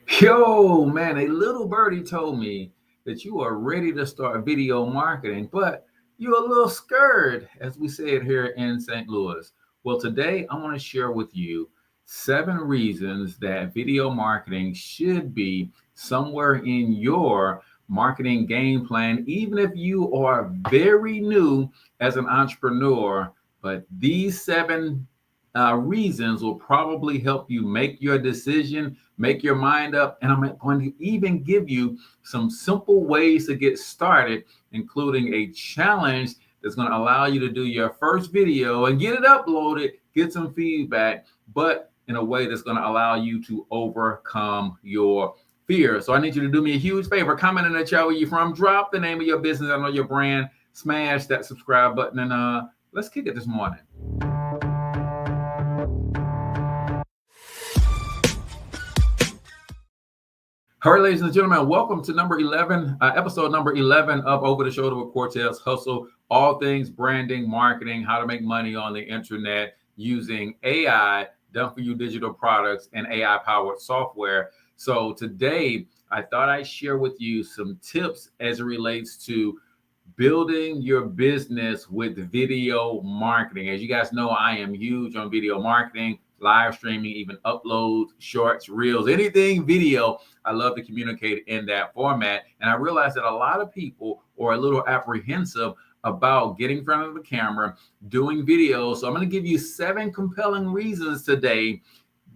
Yo, man, a little birdie told me that you are ready to start video marketing, but you're a little scared, as we said here in St. Louis. Well, today I want to share with you 7 reasons that video marketing should be somewhere in your marketing game plan, even if you are very new as an entrepreneur. But these seven reasons will probably help you make your decision, make your mind up, and I'm going to even give you some simple ways to get started, including a challenge that's going to allow you to do your first video and get it uploaded, get some feedback, but in a way that's going to allow you to overcome your fear. So I need you to do me a huge favor. Comment in the chat where you're from. Drop the name of your business. I know your brand. Smash that subscribe button, and let's kick it this morning. All right, ladies and gentlemen, welcome to episode number 11 of Over the Shoulder with Cortez Hustle. All things branding, marketing, how to make money on the internet using AI, done for you digital products, and AI powered software. So today, I thought I'd share with you some tips as it relates to building your business with video marketing. As you guys know, I am huge on video marketing, live streaming, even uploads, shorts, reels, anything video. I love to communicate in that format. And I realize that a lot of people are a little apprehensive about getting in front of the camera, doing videos. So I'm going to give you 7 compelling reasons today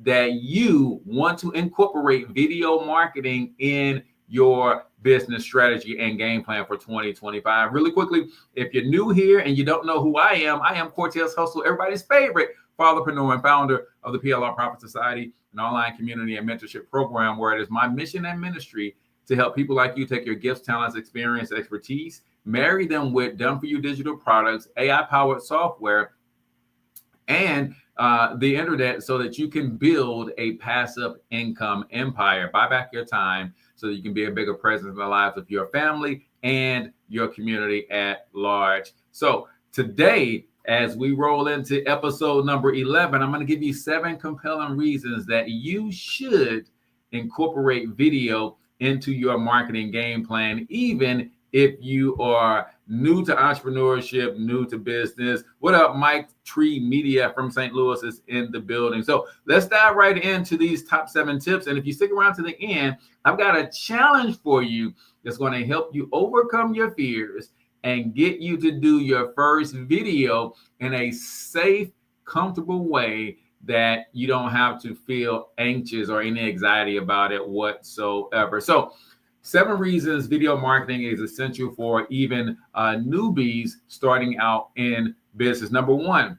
that you want to incorporate video marketing in your business strategy and game plan for 2025. Really quickly, if you're new here and you don't know who I am Cortez Hustle, everybody's favorite fatherpreneur and founder of the PLR Profit Society, an online community and mentorship program where it is my mission and ministry to help people like you take your gifts, talents, experience, expertise, marry them with done-for-you digital products, AI-powered software, and the internet so that you can build a passive income empire. Buy back your time so that you can be a bigger presence in the lives of your family and your community at large. So today, as we roll into episode number 11, I'm going to give you 7 compelling reasons that you should incorporate video into your marketing game plan, even if you are new to entrepreneurship, new to business. What up, Mike Tree Media from St. Louis is in the building. So let's dive right into these top 7 tips. And if you stick around to the end, I've got a challenge for you that's going to help you overcome your fears and get you to do your first video in a safe, comfortable way that you don't have to feel anxious or any anxiety about it whatsoever. So 7 reasons video marketing is essential for even newbies starting out in business. Number 1,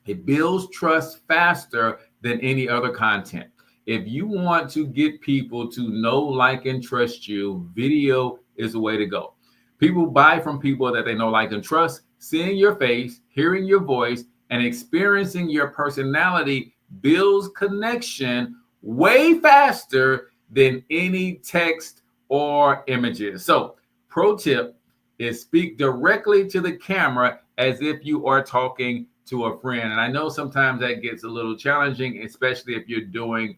it builds trust faster than any other content. If you want to get people to know, like, and trust you, video is the way to go. People buy from people that they know, like, and trust. Seeing your face, hearing your voice, and experiencing your personality builds connection way faster than any text or images. So, pro tip is speak directly to the camera as if you are talking to a friend. And I know sometimes that gets a little challenging, especially if you're doing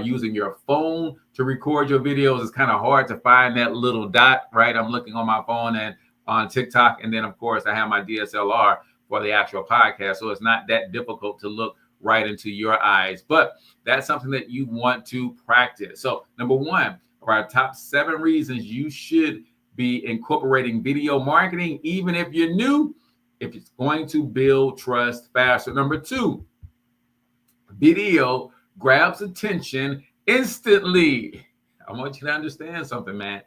using your phone to record your videos. It's kind of hard to find that little dot, right? I'm looking on my phone and on TikTok, and then of course I have my DSLR for the actual podcast, so it's not that difficult to look right into your eyes, but that's something that you want to practice. So number 1 of our top 7 reasons you should be incorporating video marketing, even if you're new, if it's going to build trust faster. Number 2, video grabs attention instantly. I want you to understand something, man.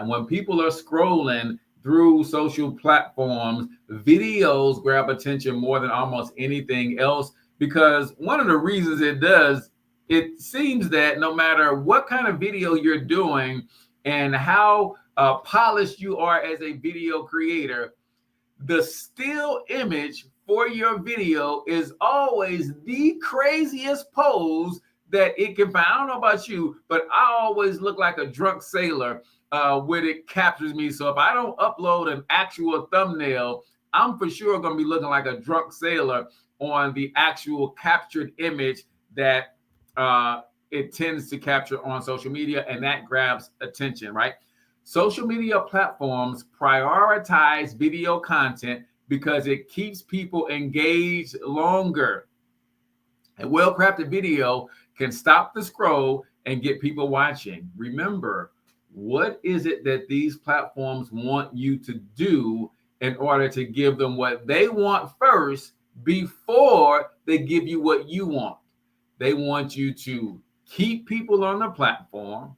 When people are scrolling through social platforms, videos grab attention more than almost anything else, because one of the reasons it does, it seems that no matter what kind of video you're doing and how polished you are as a video creator, the still image for your video is always the craziest pose that it can find. I don't know about you, but I always look like a drunk sailor when it captures me. So if I don't upload an actual thumbnail, I'm for sure going to be looking like a drunk sailor on the actual captured image that it tends to capture on social media, and that grabs attention, right? Social media platforms prioritize video content because it keeps people engaged longer. A well-crafted video can stop the scroll and get people watching. Remember, what is it that these platforms want you to do in order to give them what they want first before they give you what you want? They want you to keep people on the platform.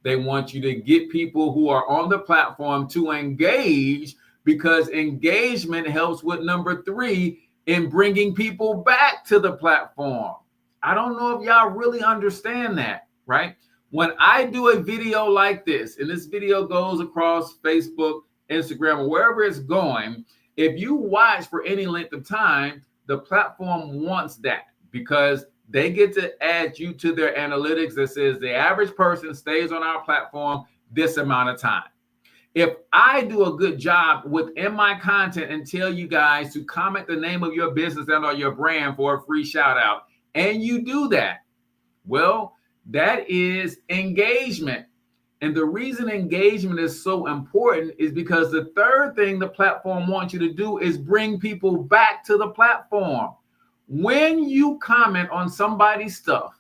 They want you to get people who are on the platform to engage, because engagement helps with number 3 in bringing people back to the platform. I don't know if y'all really understand that, right? When I do a video like this, and this video goes across Facebook, Instagram, or wherever it's going, if you watch for any length of time, the platform wants that, because they get to add you to their analytics that says the average person stays on our platform this amount of time. If I do a good job within my content and tell you guys to comment the name of your business and or your brand for a free shout out, and you do that, well, that is engagement. And the reason engagement is so important is because the third thing the platform wants you to do is bring people back to the platform. When you comment on somebody's stuff,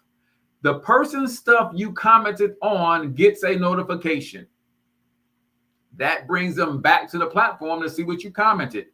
the person's stuff you commented on gets a notification. That brings them back to the platform to see what you commented.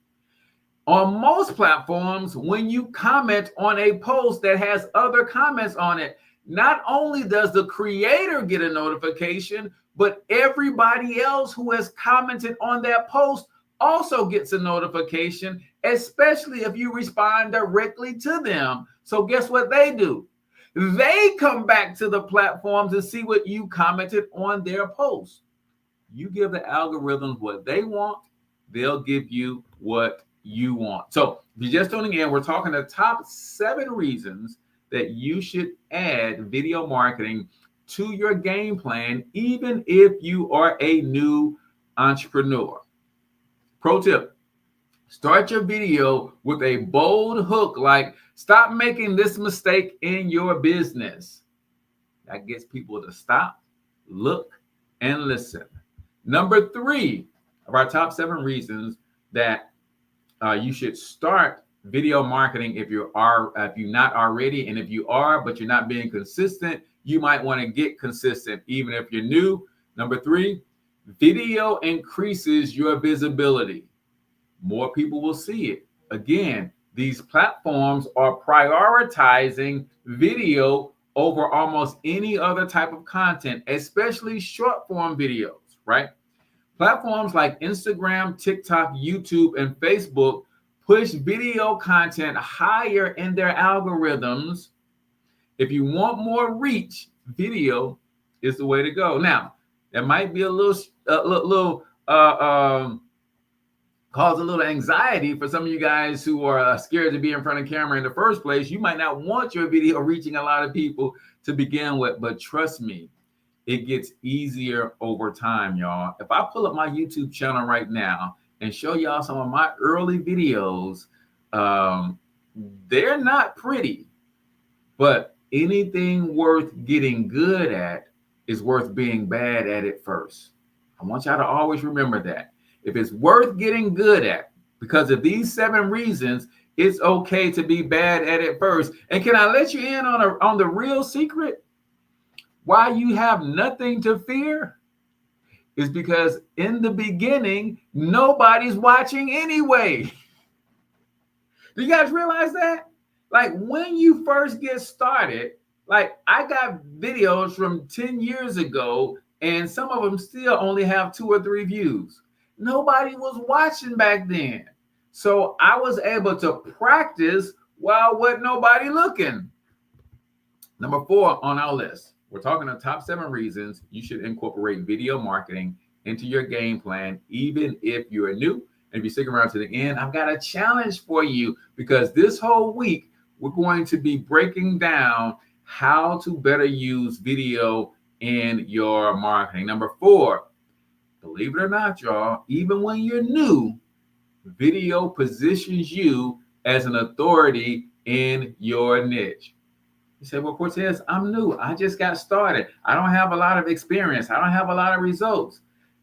On most platforms, when you comment on a post that has other comments on it, not only does the creator get a notification, but everybody else who has commented on that post also gets a notification, especially if you respond directly to them. So guess what they do? They come back to the platform to see what you commented on their post. You give the algorithms what they want, they'll give you what you want. So if you're just tuning in, we're talking the top 7 reasons that you should add video marketing to your game plan, even if you are a new entrepreneur. Pro tip: start your video with a bold hook like, "Stop making this mistake in your business." That gets people to stop, look, and listen. Number 3 of our top 7 reasons that you should start video marketing if you're not already, and if you are but you're not being consistent, you might want to get consistent even if you're new. Number 3, video increases your visibility. More people will see it. Again, these platforms are prioritizing video over almost any other type of content, especially short form videos, right? Platforms like Instagram, TikTok, YouTube, and Facebook push video content higher in their algorithms. If you want more reach, video is the way to go. Now, that might be a little cause a little anxiety for some of you guys who are scared to be in front of camera in the first place. You might not want your video reaching a lot of people to begin with, but trust me, it gets easier over time, y'all. If I pull up my YouTube channel right now and show y'all some of my early videos, they're not pretty, but anything worth getting good at is worth being bad at it first. I want y'all to always remember that. If it's worth getting good at, because of these 7 reasons, it's okay to be bad at it first. And can I let you in on the real secret? Why you have nothing to fear is because in the beginning, nobody's watching anyway. Do you guys realize that? Like when you first get started, like I got videos from 10 years ago, and some of them still only have 2 or 3 views. Nobody was watching back then. So I was able to practice while wasn't nobody looking. Number 4 on our list, we're talking the top 7 reasons you should incorporate video marketing into your game plan, even if you're new. And if you stick around to the end, I've got a challenge for you, because this whole week, we're going to be breaking down how to better use video in your marketing. Number 4, believe it or not, y'all, even when you're new, video positions you as an authority in your niche. You say, well, Cortez, I'm new. I just got started. I don't have a lot of experience. I don't have a lot of results.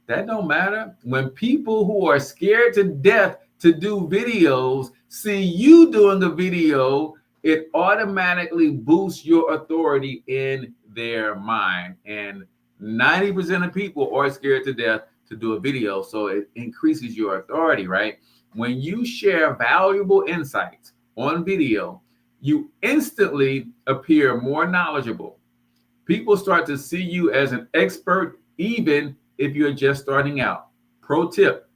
That don't matter. When people who are scared to death to do videos see you doing a video, it automatically boosts your authority in their mind. And 90% of people are scared to death to do a video. So it increases your authority, right? When you share valuable insights on video, you instantly appear more knowledgeable. People start to see you as an expert, even if you're just starting out. Pro tip: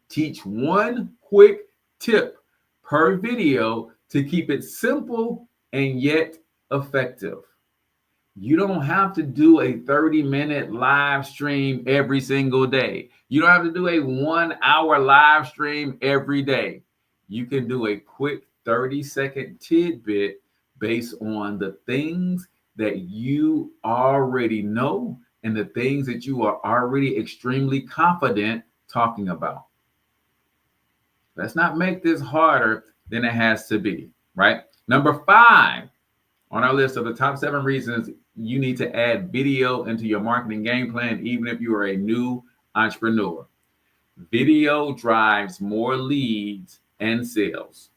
teach one quick tip per video to keep it simple and yet effective. You don't have to do a 30-minute live stream every single day. You don't have to do a 1 hour live stream every day. You can do a quick 30-second tidbit based on the things that you already know and the things that you are already extremely confident talking about. Let's not make this harder than it has to be, right? Number 5 on our list of the top 7 reasons you need to add video into your marketing game plan, even if you are a new entrepreneur. Video drives more leads and sales.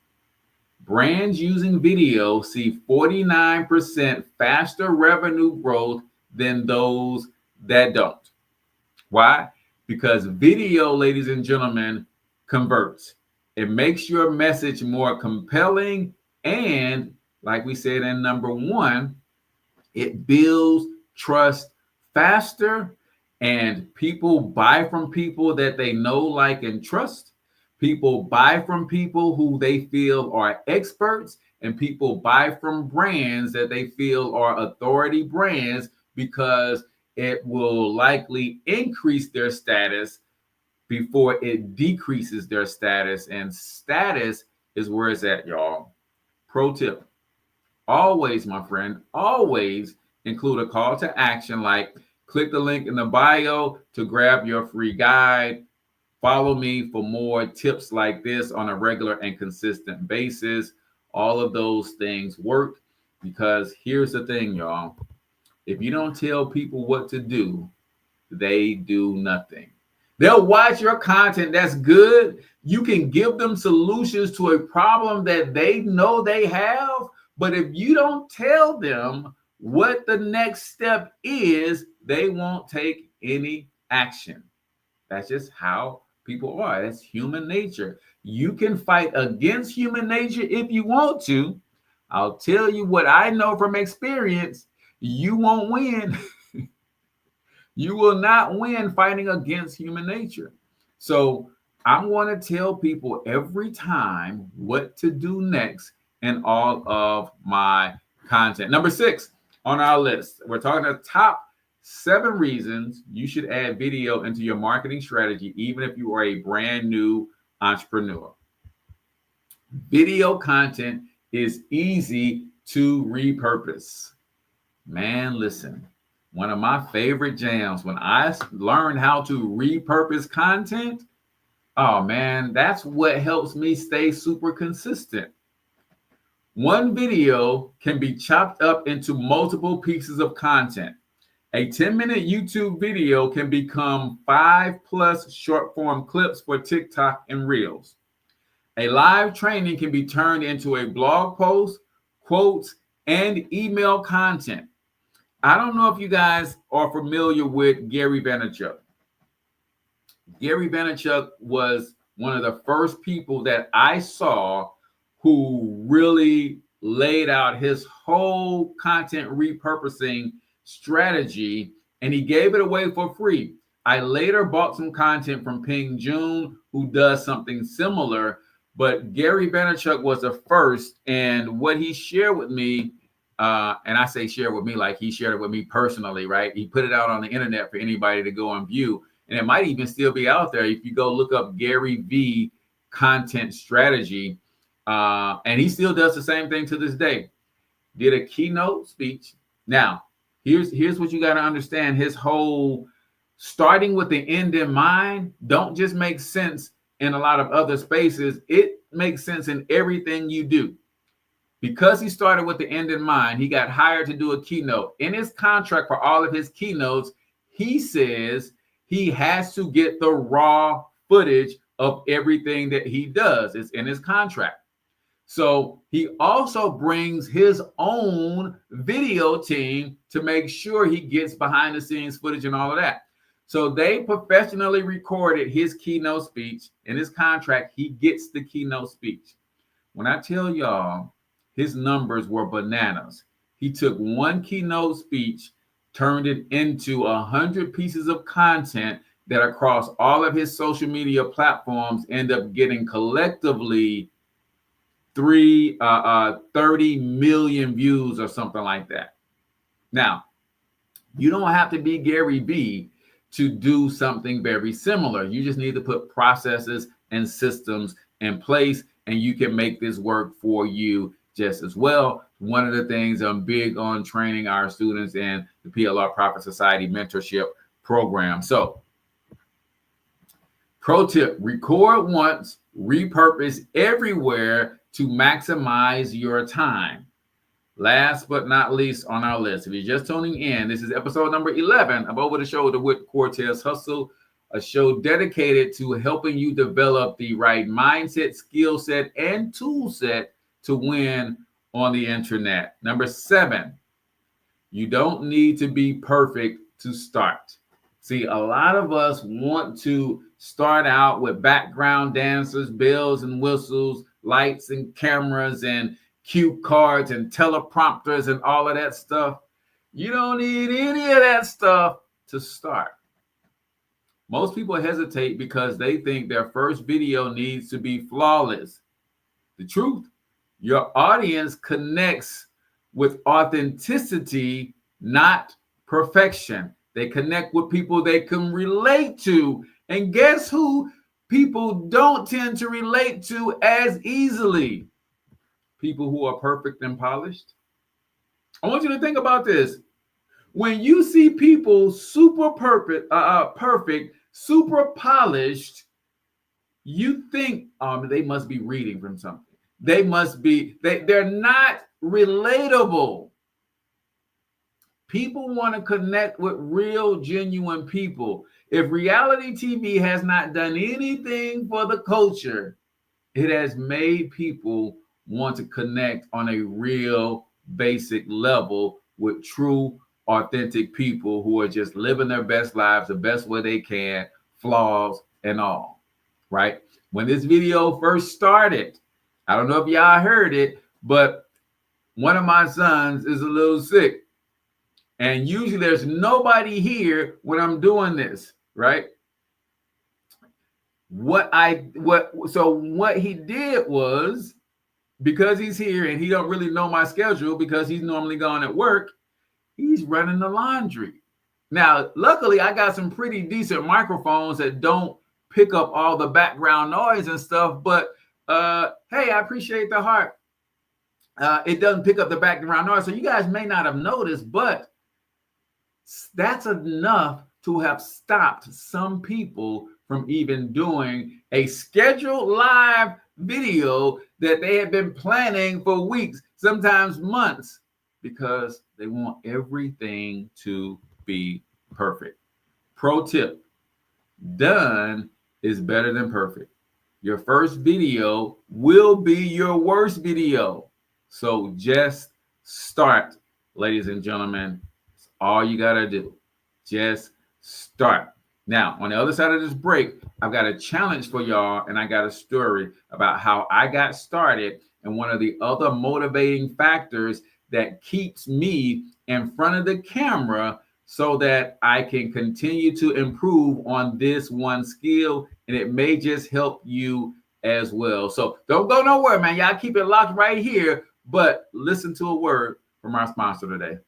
Brands using video see 49% faster revenue growth than those that don't. Why? Because video, ladies and gentlemen, converts. It makes your message more compelling, and like we said in number 1, it builds trust faster, and people buy from people that they know, like, and trust. People buy from people who they feel are experts, and people buy from brands that they feel are authority brands because it will likely increase their status before it decreases their status. And status is where it's at, y'all. Pro tip: always, my friend, always include a call to action like click the link in the bio to grab your free guide. Follow me for more tips like this on a regular and consistent basis. All of those things work because here's the thing, y'all. If you don't tell people what to do, they do nothing. They'll watch your content that's good. You can give them solutions to a problem that they know they have. But if you don't tell them what the next step is, they won't take any action. That's just how people are. That's human nature. You can fight against human nature if you want to. I'll tell you what I know from experience. You won't win. You will not win fighting against human nature. So I'm going to tell people every time what to do next in all of my content. Number 6 on our list, we're talking the top 7 reasons you should add video into your marketing strategy, even if you are a brand new entrepreneur. Video content is easy to repurpose. Man, listen, one of my favorite jams when I learned how to repurpose content, oh man, that's what helps me stay super consistent. One video can be chopped up into multiple pieces of content. A 10-minute YouTube video can become 5+ short-form clips for TikTok and Reels. A live training can be turned into a blog post, quotes, and email content. I don't know if you guys are familiar with Gary Vaynerchuk. Gary Vaynerchuk was one of the first people that I saw who really laid out his whole content repurposing strategy, and he gave it away for free. I later bought some content from Ping Jun, who does something similar, but Gary Vaynerchuk was the first, and what he shared with me, and I say share with me like he shared it with me personally, right? He put it out on the internet for anybody to go and view, and it might even still be out there if you go look up Gary V content strategy. And he still does the same thing to this day. Did a keynote speech. Now, here's what you got to understand. His whole starting with the end in mind don't just make sense in a lot of other spaces. It makes sense in everything you do. Because he started with the end in mind, he got hired to do a keynote. In his contract for all of his keynotes, he says he has to get the raw footage of everything that he does. It's in his contract. So he also brings his own video team to make sure he gets behind the scenes footage and all of that. So they professionally recorded his keynote speech. In his contract, he gets the keynote speech. When I tell y'all, his numbers were bananas. He took one keynote speech, turned it into 100 pieces of content that across all of his social media platforms end up getting collectively 30 million views or something like that. Now, you don't have to be Gary Vee to do something very similar. You just need to put processes and systems in place, and you can make this work for you just as well. One of the things I'm big on training our students in the PLR Profit Society mentorship program. So, pro tip, record once, repurpose everywhere to maximize your time. Last but not least on our list, if you're just tuning in, this is episode number 11 of Over the Shoulder with Cortez Hustle, a show dedicated to helping you develop the right mindset, skill set, and tool set to win on the internet. Number 7, you don't need to be perfect to start. See, a lot of us want to start out with background dancers, bells and whistles, lights and cameras, and cue cards and teleprompters and all of that stuff. You don't need any of that stuff to start. Most people hesitate because they think their first video needs to be flawless. The truth, your audience connects with authenticity, not perfection. They connect with people they can relate to. And guess who people don't tend to relate to as easily? People who are perfect and polished. I want you to think about this. When you see people super perfect, super polished, you think they must be reading from something. They're not relatable. People want to connect with real, genuine people. If reality TV has not done anything for the culture, it has made people want to connect on a real, basic level with true, authentic people who are just living their best lives the best way they can, flaws and all, right? When this video first started, I don't know if y'all heard it, but one of my sons is a little sick. And usually there's nobody here when I'm doing this, right? What he did was, because he's here and he don't really know my schedule because he's normally gone at work, he's running the laundry. Now, luckily, I got some pretty decent microphones that don't pick up all the background noise and stuff, but hey, I appreciate the heart. It doesn't pick up the background noise, so you guys may not have noticed, but that's enough to have stopped some people from even doing a scheduled live video that they had been planning for weeks, sometimes months, because they want everything to be perfect. Pro tip, done is better than perfect. Your first video will be your worst video. So just start, ladies and gentlemen. It's all you got to do. Just start. Now, on the other side of this break, I've got a challenge for y'all, and I got a story about how I got started and one of the other motivating factors that keeps me in front of the camera so that I can continue to improve on this one skill, and it may just help you as well. So don't go nowhere, man. Y'all keep it locked right here, but listen to a word from our sponsor today.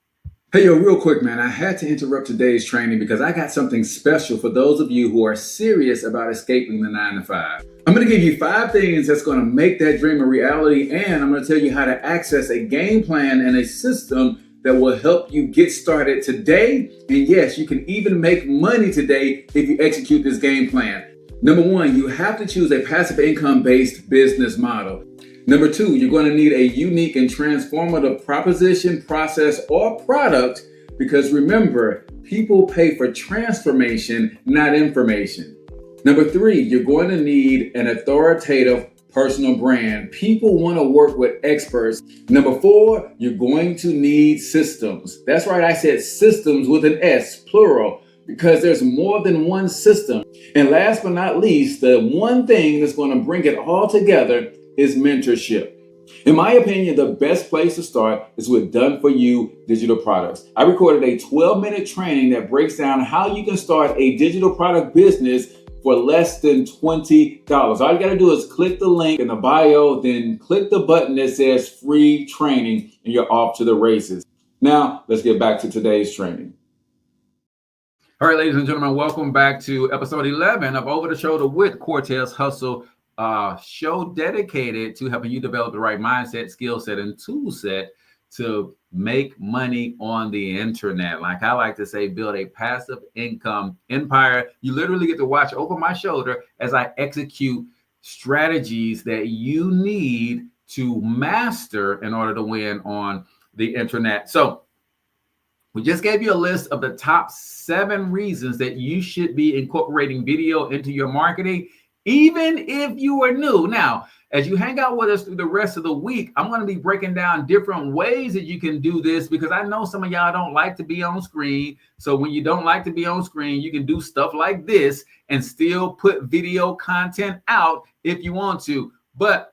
Hey, yo, real quick, man, I had to interrupt today's training because I got something special for those of you who are serious about escaping the 9 to 5. I'm going to give you 5 things that's going to make that dream a reality, and I'm going to tell you how to access a game plan and a system that will help you get started today. And yes, you can even make money today if you execute this game plan. Number 1, you have to choose a passive income-based business model. Number two, you're going to need a unique and transformative proposition, process, or product because remember, people pay for transformation, not information. Number three, you're going to need an authoritative personal brand. People want to work with experts. Number four, you're going to need systems. That's right, I said systems with an S, plural, because there's more than one system. And last but not least, the one thing that's going to bring it all together is mentorship. In my opinion, the best place to start is with Done For You digital products. I recorded a 12-minute training that breaks down how you can start a digital product business for less than $20. All you got to do is click the link in the bio, then click the button that says free training, and you're off to the races. Now, let's get back to today's training. All right, ladies and gentlemen, welcome back to episode 11 of Over the Shoulder with Cortez Hustle, show dedicated to helping you develop the right mindset, skill set, and tool set to make money on the internet. Like I like to say, build a passive income empire. You literally get to watch over my shoulder as I execute strategies that you need to master in order to win on the internet. So we just gave you a list of the top 7 reasons that you should be incorporating video into your marketing, even if you are new. Now, as you hang out with us through the rest of the week, I'm going to be breaking down different ways that you can do this because I know some of y'all don't like to be on screen. So when you don't like to be on screen, you can do stuff like this and still put video content out if you want to. But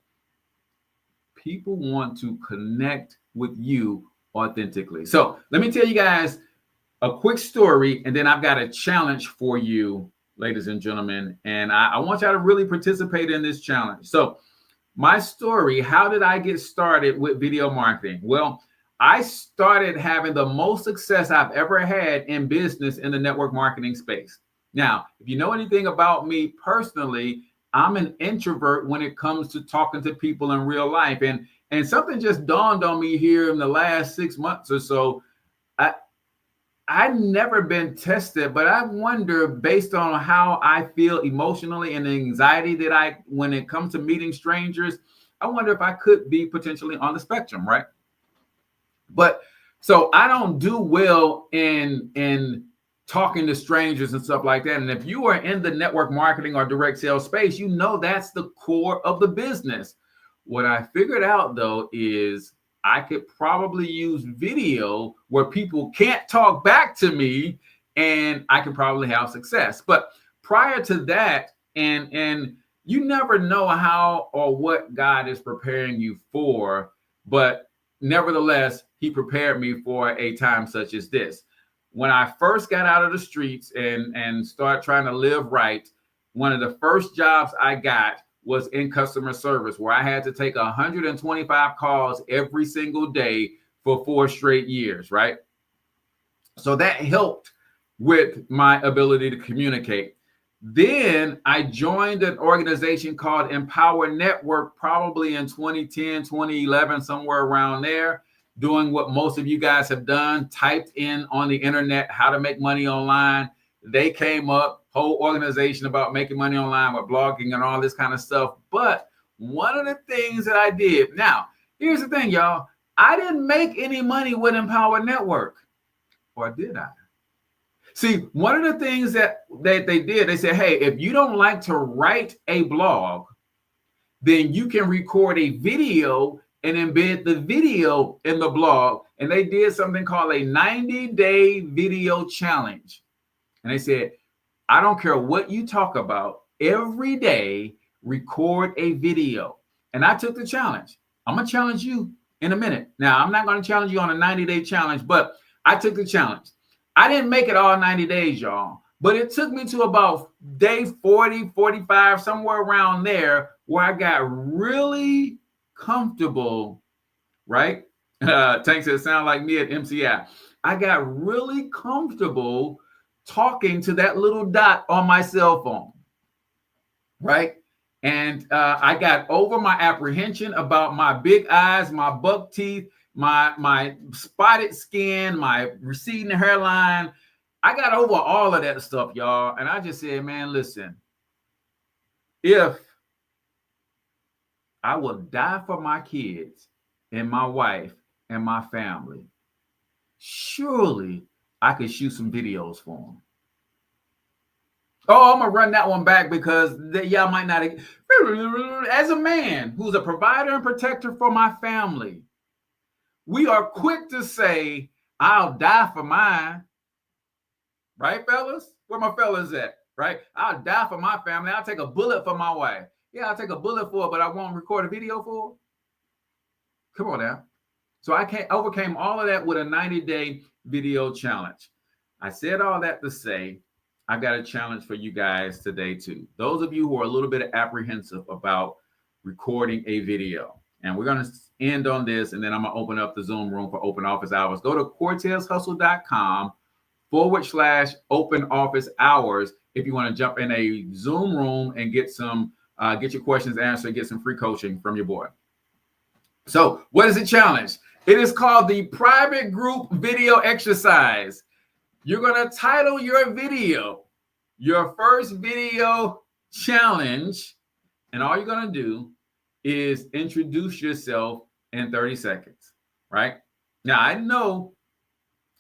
people want to connect with you authentically. So let me tell you guys a quick story, and then I've got a challenge for you, ladies and gentlemen, and I want y'all to really participate in this challenge. So my story, how did I get started with video marketing? Well, I started having the most success I've ever had in business in the network marketing space. Now, if you know anything about me personally, I'm an introvert when it comes to talking to people in real life. And something just dawned on me here in the last 6 months or so. I've never been tested, but I wonder, based on how I feel emotionally and the anxiety that when it comes to meeting strangers, I wonder if I could be potentially on the spectrum, right? But so I don't do well in talking to strangers and stuff like that. And if you are in the network marketing or direct sales space, you know that's the core of the business. What I figured out, though, is I could probably use video where people can't talk back to me and I can probably have success. But prior to that, and you never know how or what God is preparing you for, but nevertheless, he prepared me for a time such as this. When I first got out of the streets and started trying to live right, one of the first jobs I got was in customer service, where I had to take 125 calls every single day for 4 straight years, right? So that helped with my ability to communicate. Then I joined an organization called Empower Network, probably in 2010, 2011, somewhere around there, doing what most of you guys have done, typed in on the internet how to make money online. They came up, whole organization about making money online with blogging and all this kind of stuff. But one of the things that I did, now, here's the thing, y'all. I didn't make any money with Empower Network, or did I? See, one of the things that they did, they said, hey, if you don't like to write a blog, then you can record a video and embed the video in the blog. And they did something called a 90-day video challenge. And they said, I don't care what you talk about, every day, record a video. And I took the challenge. I'm going to challenge you in a minute. Now, I'm not going to challenge you on a 90-day challenge, but I took the challenge. I didn't make it all 90 days, y'all, but it took me to about day 40, 45, somewhere around there, where I got really comfortable, right? Tank said, sound like me at MCI. I got really comfortable talking to that little dot on my cell phone, right? And I got over my apprehension about my big eyes, my buck teeth, my spotted skin, my receding hairline. I got over all of that stuff, y'all. And I just said, man, listen, if I will die for my kids and my wife and my family. Surely I could shoot some videos for them. Oh, I'm gonna run that one back because y'all might not. As a man who's a provider and protector for my family, we are quick to say, I'll die for mine. Right, fellas? Where my fellas at? Right? I'll die for my family. I'll take a bullet for my wife. Yeah, I'll take a bullet for it, but I won't record a video for it. Come on now. So I overcame all of that with a 90-day video challenge. I said all that to say, I've got a challenge for you guys today too. Those of you who are a little bit apprehensive about recording a video. And we're going to end on this, and then I'm going to open up the Zoom room for open office hours. Go to cortezhustle.com/open office hours if you want to jump in a Zoom room and get your questions answered, get some free coaching from your boy. So what is the challenge? It is called the private group video exercise. You're going to title your video, your first video challenge, and all you're going to do is introduce yourself in 30 seconds, right? Now, I know,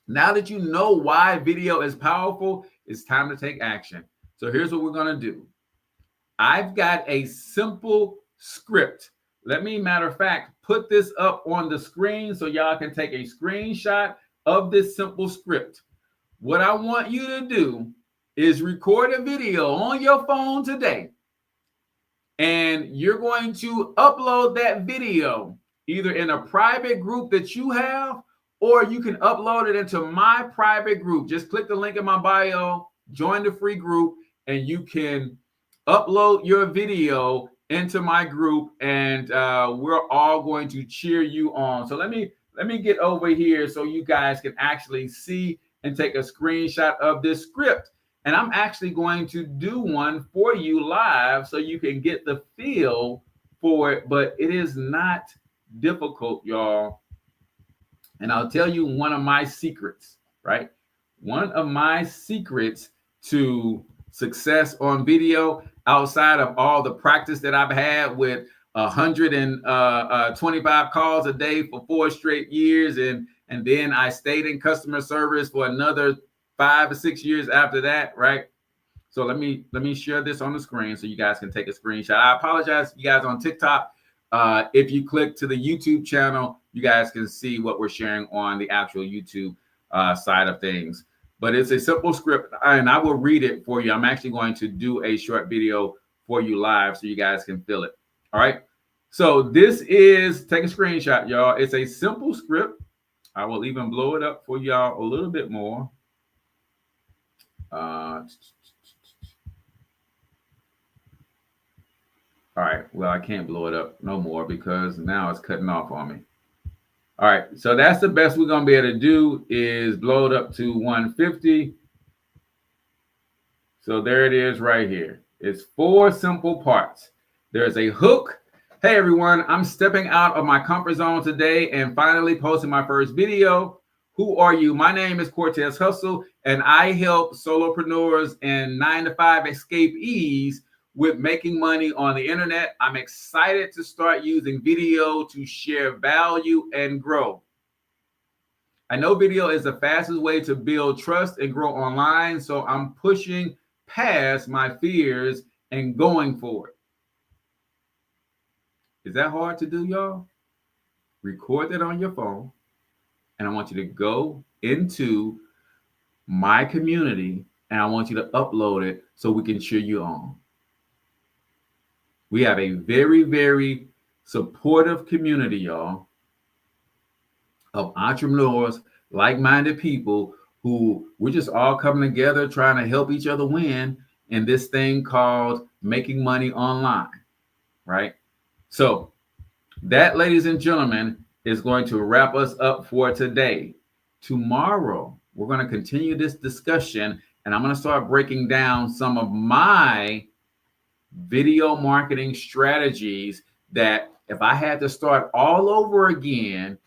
now that you know why video is powerful, it's time to take action. So here's what we're going to do. I've got a simple script. Let me, matter of fact, put this up on the screen so y'all can take a screenshot of this simple script. What I want you to do is record a video on your phone today. And you're going to upload that video either in a private group that you have, or you can upload it into my private group. Just click the link in my bio, join the free group, and you can upload your video into my group, and we're all going to cheer you on. So let me get over here so you guys can actually see and take a screenshot of this script. And I'm actually going to do one for you live so you can get the feel for it, but it is not difficult, y'all. And I'll tell you one of my secrets, right? One of my secrets to success on video, outside of all the practice that I've had with 125 calls a day for 4 straight years, and then I stayed in customer service for another 5 or 6 years after that, right? So let me share this on the screen so you guys can take a screenshot. I apologize, you guys on TikTok. If you click to the YouTube channel, you guys can see what we're sharing on the actual YouTube side of things. But it's a simple script, and I will read it for you. I'm actually going to do a short video for you live so you guys can feel it. All right. So this is, take a screenshot, y'all. It's a simple script. I will even blow it up for y'all a little bit more. All right. Well, I can't blow it up no more because now it's cutting off on me. All right. So that's the best we're going to be able to do, is blow it up to 150. So there it is right here. It's 4 simple parts. There's a hook. Hey, everyone. I'm stepping out of my comfort zone today and finally posting my first video. Who are you? My name is Cortez Hustle, and I help solopreneurs and 9-to-5 escapees with making money on the internet. I'm excited to start using video to share value and grow. I know video is the fastest way to build trust and grow online, so I'm pushing past my fears and going for it. Is that hard to do, y'all? Record that on your phone, and I want you to go into my community, and I want you to upload it so we can cheer you on. We have a very, very supportive community, y'all, of entrepreneurs, like-minded people who we're just all coming together trying to help each other win in this thing called making money online, right? So that, ladies and gentlemen, is going to wrap us up for today. Tomorrow, we're going to continue this discussion, and I'm going to start breaking down some of my video marketing strategies that if I had to start all over again,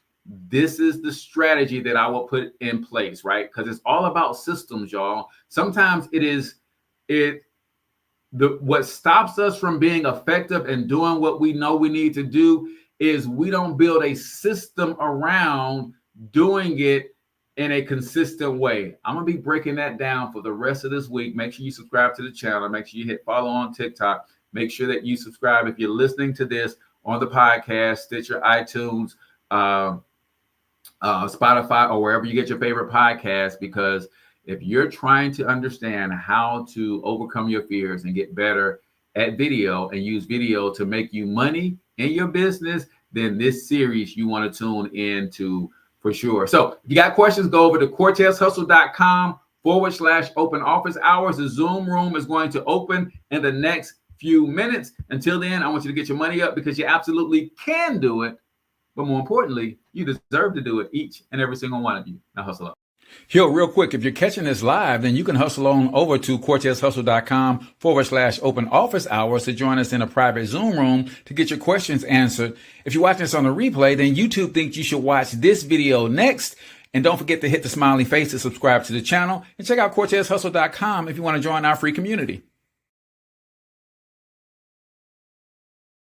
this is the strategy that I will put in place, right? Because it's all about systems, y'all. Sometimes the what stops us from being effective and doing what we know we need to do is we don't build a system around doing it in a consistent way. I'm going to be breaking that down for the rest of this week. Make sure you subscribe to the channel. Make sure you hit follow on TikTok. Make sure that you subscribe if you're listening to this on the podcast, Stitcher, iTunes, Spotify, or wherever you get your favorite podcast, because if you're trying to understand how to overcome your fears and get better at video and use video to make you money in your business, then this series you want to tune into for sure. So if you got questions, go over to cortezhustle.com/open office hours. The Zoom room is going to open in the next few minutes. Until then, I want you to get your money up because you absolutely can do it. But more importantly, you deserve to do it, each and every single one of you. Now hustle up. Yo, real quick, if you're catching this live, then you can hustle on over to cortezhustle.com/open office hours to join us in a private Zoom room to get your questions answered. If you're watching this on the replay, then YouTube thinks you should watch this video next. And don't forget to hit the smiley face to subscribe to the channel and check out cortezhustle.com if you want to join our free community.